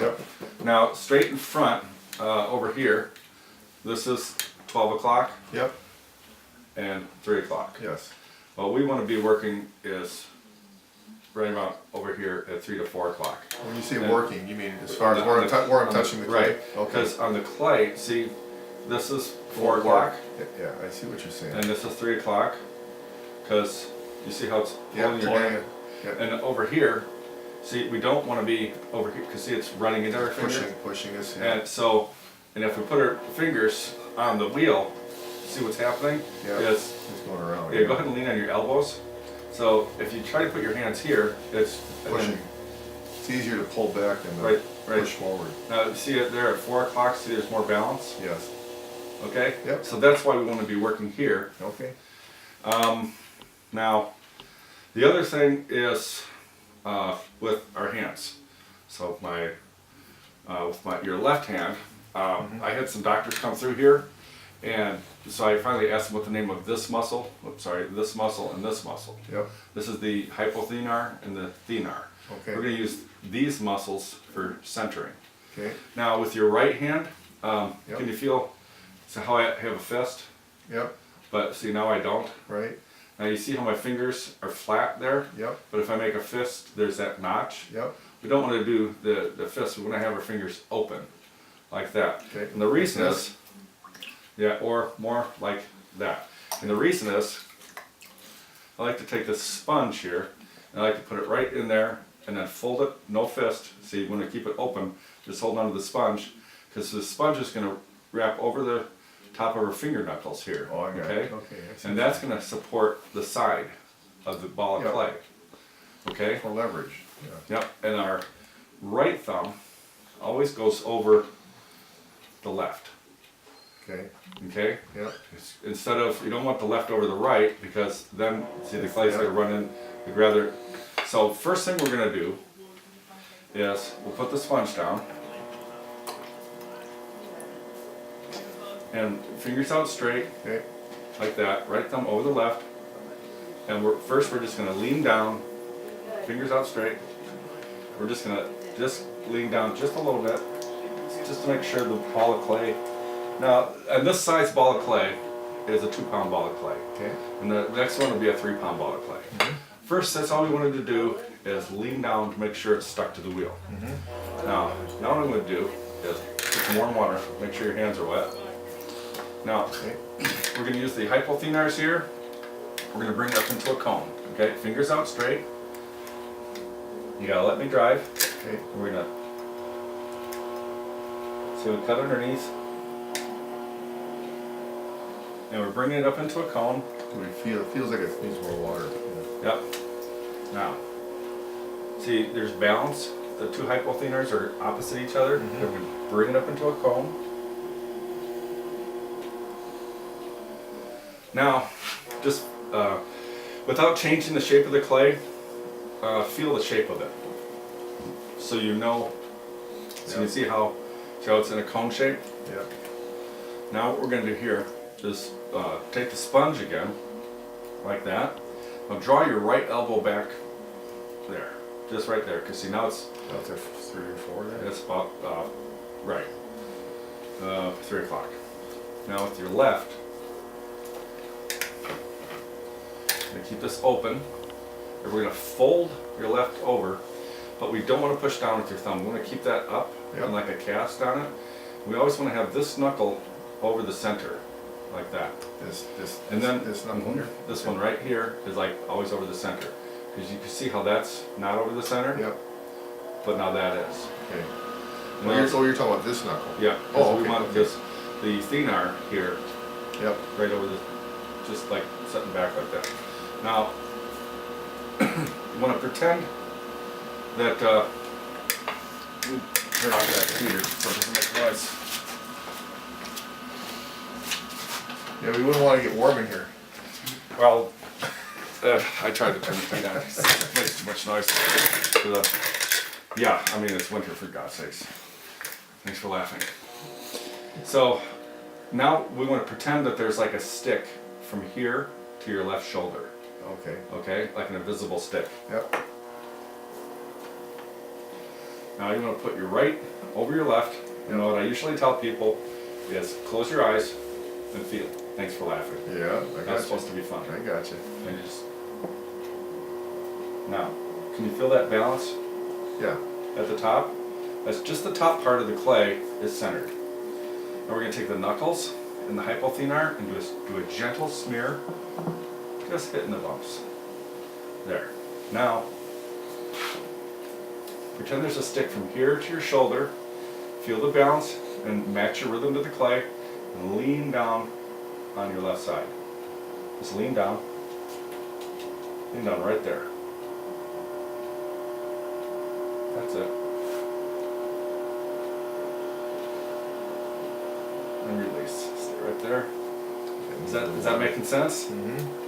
Yep. Now, straight in front, over here, this is 12 o'clock Yep. and 3 o'clock. Yes. What we want to be working is right about over here at 3 to 4 o'clock. When you say working, you mean as far as where I'm touching the clay? Right. Okay. Because on the clay, see, this is 4 Work. o'clock Yeah, I see what you're saying. and this is 3 o'clock. Because you see how it's pulling your hand. Yep. And over here, see, we don't want to be over here because see, it's running into our finger. Pushing this. Yeah. And so, and if we put our fingers on the wheel, see what's happening? Yeah. It's going around. yeah, go ahead and lean on your elbows. So if you try to put your hands here, it's Pushing. It's easier to pull back than right. push forward. Now you see it there at 4 o'clock. See, there's more balance. Yes. Okay. Yep. So that's why we want to be working here. Okay. Now, the other thing is with our hands. So with your left hand, I had some doctors come through here, and so I finally asked them what the name of this muscle. This muscle and this muscle. Yep. This is the hypothenar and the thenar. Okay. We're going to use these muscles for centering. Okay. Now, with your right hand, Yep. can you feel? So how I have a fist, Yep. but see now I don't. Right. Now you see how my fingers are flat there? Yep. But if I make a fist, there's that notch. Yep. We don't want to do the fist, we want to have our fingers open, like that. Okay. And the reason Like is, yeah, or more like that. And the reason is, I like to take this sponge here, and I like to put it right in there, and then fold it, no fist. See, you want to keep it open, just hold on to the sponge, because the sponge is going to wrap over the top of our finger knuckles here. Oh, I got okay? it. Okay. I see. And that's going to support the side of the ball of Yep. clay. Okay? For leverage. Yeah. Yep. And our right thumb always goes over the left. Okay. Okay? Yep. Instead of, you don't want the left over the right because then, see, the clay's going to run in. We'd rather. So, first thing we're going to do is we'll put the sponge down. And fingers out straight. Okay. Like that, right thumb over the left, and we're just going to lean down, fingers out straight. We're just going to lean down just a little bit, just to make sure the ball of clay. Now, and this size ball of clay is a 2-pound ball of clay, Okay. and the next one will be a 3-pound ball of clay. First, that's all we wanted to do is lean down to make sure it's stuck to the wheel. Now what I'm going to do is put some warm water, make sure your hands are wet. Now, we're going to use the hypothenars here. We're going to bring it up into a cone. Okay, fingers out straight. You gotta let me drive. Okay. We're gonna so we cut underneath, and we're bringing it up into a cone. It feels like it needs more water. Yeah. Yep. Now, see, there's balance. The two hypothenars are opposite each other. And we bring it up into a cone. Now, just without changing the shape of the clay, feel the shape of it. So you know, so you see how it's in a cone shape? Yeah. Now what we're going to do here is take the sponge again, like that. Now draw your right elbow back there, just right there, because see now it's... That's a 3 or 4 there? It's about, right, 3 o'clock. Now with your left, I'm going to keep this open, and we're going to fold your left over, but we don't want to push down with your thumb. We want to keep that up and like a cast on it. We always want to have this knuckle over the center, like that. This knuckle here? This one right here is like always over the center. Because you can see how that's not over the center, Yep. but now that is. Okay. Now, You're talking about this knuckle? yeah, Oh, we okay. want this, the thenar here, Yep. right over the, just like setting back like that. Now, you want to pretend that, turn off that heater so it doesn't make noise. Yeah, we wouldn't want to get warm in here. Well, I tried to turn the heat on. It makes too much noise. Yeah, I mean, it's winter, for God's sakes. Thanks for laughing. So, now we want to pretend that there's like a stick from here to your left shoulder. Okay. Okay? Like an invisible stick. Yep. Now you want to put your right over your left. You know what I usually tell people is close your eyes and feel. Thanks for laughing. Yeah, I got That's you. supposed to be fun. I got you. And just now, can you feel that balance Yeah. at the top? That's just the top part of the clay is centered. Now we're going to take the knuckles and the hypothenar and do a gentle smear, just hitting the bumps. There. Now, pretend there's a stick from here to your shoulder. Feel the balance and match your rhythm to the clay and lean down on your left side. Just lean down. Lean down right there. That's it. And release. Stay right there. Is that making sense? Mm-hmm.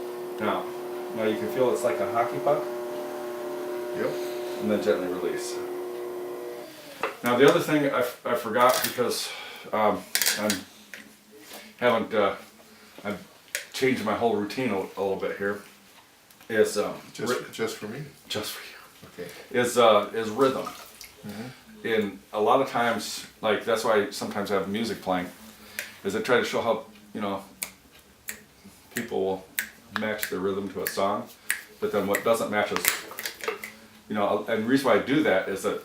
Now you can feel it's like a hockey puck. Yep. And then gently release. Now the other thing I forgot because I've changed my whole routine a little bit here. Is Just for me. just for you. Okay. Is rhythm. Mm-hmm. In a lot of times, like that's why sometimes I have music playing, is I try to show how people will match their rhythm to a song, but then what doesn't match is, and the reason why I do that is that,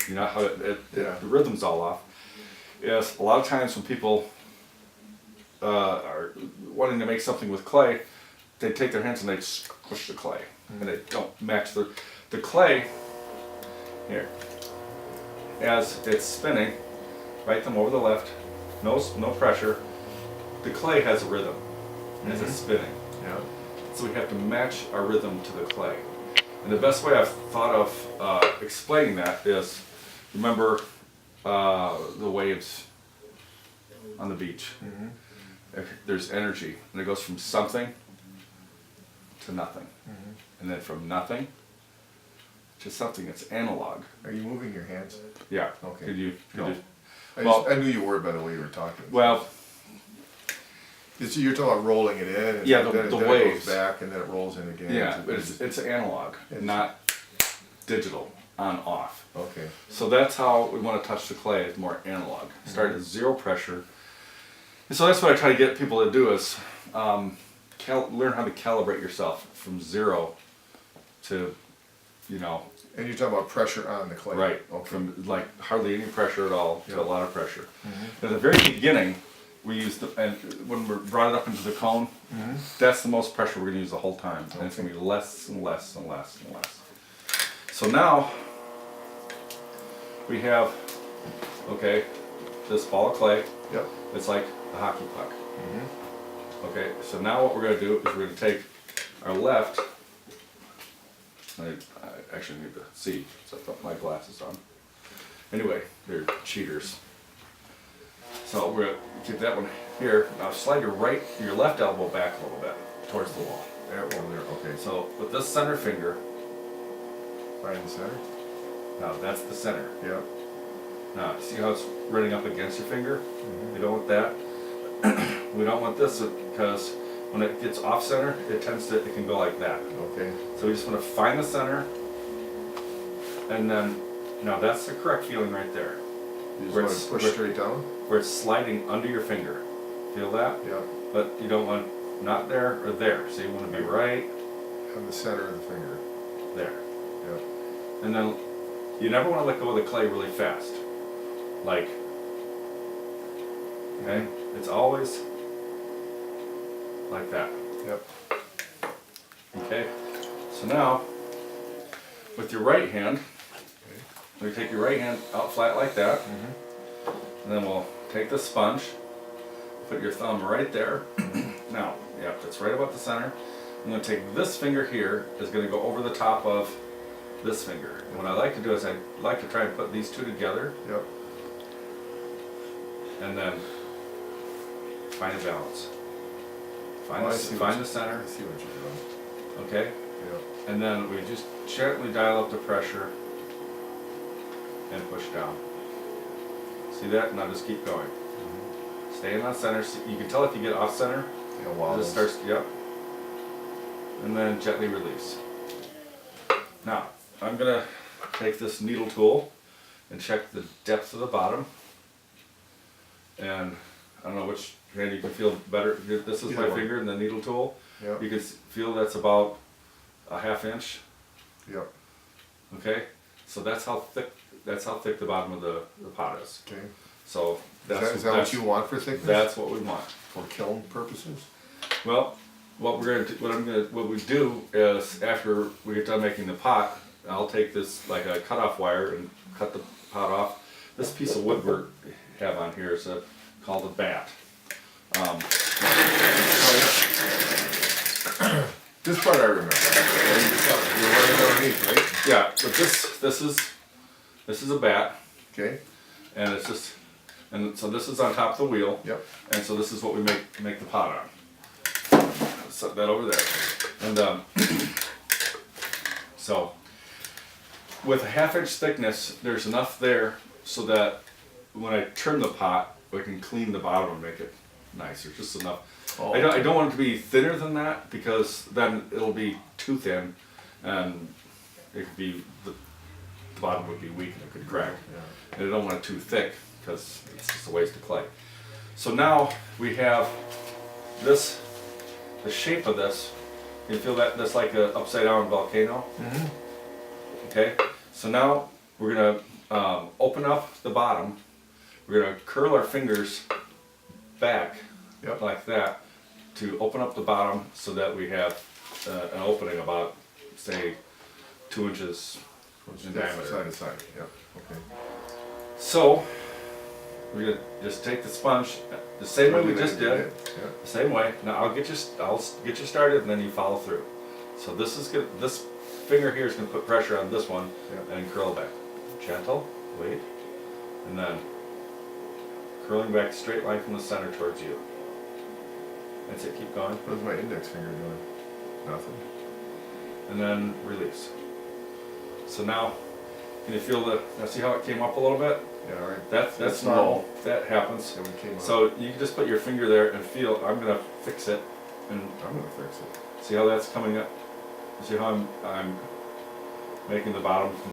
how Yeah. the rhythm's all off, is a lot of times when people are wanting to make something with clay, they take their hands and they squish the clay, and they don't match the clay, here, as it's spinning, right thumb over the left, no pressure, the clay has a rhythm, as it's spinning. Yeah. So we have to match our rhythm to the clay. And the best way I've thought of explaining that is, remember the waves on the beach. Mm-hmm. There's energy, and it goes from something to nothing. Mm-hmm. And then from nothing to something that's analog. Are you moving your hands? Yeah. Okay. Could you? No. Well- I knew you were by the way you were talking. Well, You're talking about rolling it in, and Yeah, then, the then it waves. goes back, and then it rolls in again. yeah, but it's analog, not digital, on off. Okay. So that's how we want to touch the clay. It's more analog. Start at zero pressure. And so that's what I try to get people to do is learn how to calibrate yourself from zero to, And you're talking about pressure on the clay. right, Okay. from like hardly any pressure at all to Yeah. a lot of pressure. Mhm. At the very beginning, we used and when we brought it up into the cone, Mhm. that's the most pressure we're going to use the whole time, and it's going to be less and less and less and less. So now we have, this ball of clay. Yep. It's like a hockey puck. Mm-hmm. Okay, so now what we're going to do is we're going to take our left. I actually need to see, so I put my glasses on. Anyway, they're cheaters. So we're going to keep that one here. Now slide your left elbow back a little bit towards the wall. There, over there. Okay. So with this center finger, Right in the center. now that's the center. Yep. Now see how it's running up against your finger? Mm-hmm. We don't want that. We don't want this because when it gets off center, it can go like that. Okay. So we just want to find the center, and then, now that's the correct feeling right there, You just Where want it's- to push where- straight down. where it's sliding under your finger. Feel that? Yep. But you don't want not there or there. So you want to be right On the center of the finger. there. Yep. And then you never want to let go of the clay really fast. Like, okay? It's always like that. Yep. Okay? So now, with your right hand, Okay. we take your right hand out flat like that, Mm-hmm. and then we'll take the sponge, put your thumb right there. Now, yep, that's right about the center. I'm going to take this finger here, is going to go over the top of this finger. And what I like to do is I like to try and put these two together, Yep. and then find a balance. Oh, I see Find what the center, I see what you're doing. okay? Yep. And then we just gently dial up the pressure and push down. See that? Now just keep going. Stay in that center. So you can tell if you get off center, Yeah, it wobbles. just starts, yep. And then gently release. Now, I'm gonna take this needle tool and check the depth of the bottom. And I don't know which hand you can feel better. This is Either my one. finger and the needle tool. Yep. You can feel that's about a 1/2 inch. Yep. Okay, so that's how thick the bottom of the pot is. Okay. So Is that what you want for thickness? That's what we want. For kiln purposes? Well, what we do is after we get done making the pot, I'll take this like a cutoff wire and cut the pot off. This piece of wood we have on here is called a bat. This part I remember. You're running underneath, right? Yeah, but this is a bat, Okay. and it's just, and so this is on top of the wheel. Yep. And so this is what we make the pot on. Set that over there, and so with a 1/2 inch thickness, there's enough there so that when I turn the pot, we can clean the bottom and make it nicer. Just enough. Oh. I don't want it to be thinner than that because then it'll be too thin, and it could be the bottom would be weak and it could crack. Yeah. And I don't want it too thick because it's just a waste of clay. So now we have this, the shape of this. You feel that that's like an upside down volcano. Mm-hmm. Okay. So now we're gonna open up the bottom. We're gonna curl our fingers back. Yep. Like that to open up the bottom so that we have an opening about, say, 2 inches in diameter. Side to side. Yep. Okay. So we're gonna just take the sponge the same way we just did, Yeah. the same way. Now I'll get you started, and then you follow through. So this is good. This finger here is gonna put pressure on this one Yeah. and curl back. Gentle, wait, and then curling back straight line from the center towards you. That's it, keep going. What is my index finger doing? Nothing. And then release. So now, can you feel now see how it came up a little bit? Yeah, all right. That's normal, that happens. Yeah, we came up. So you can just put your finger there and feel, I'm gonna fix it, and I'm gonna fix it. see how that's coming up? See how I'm making the bottom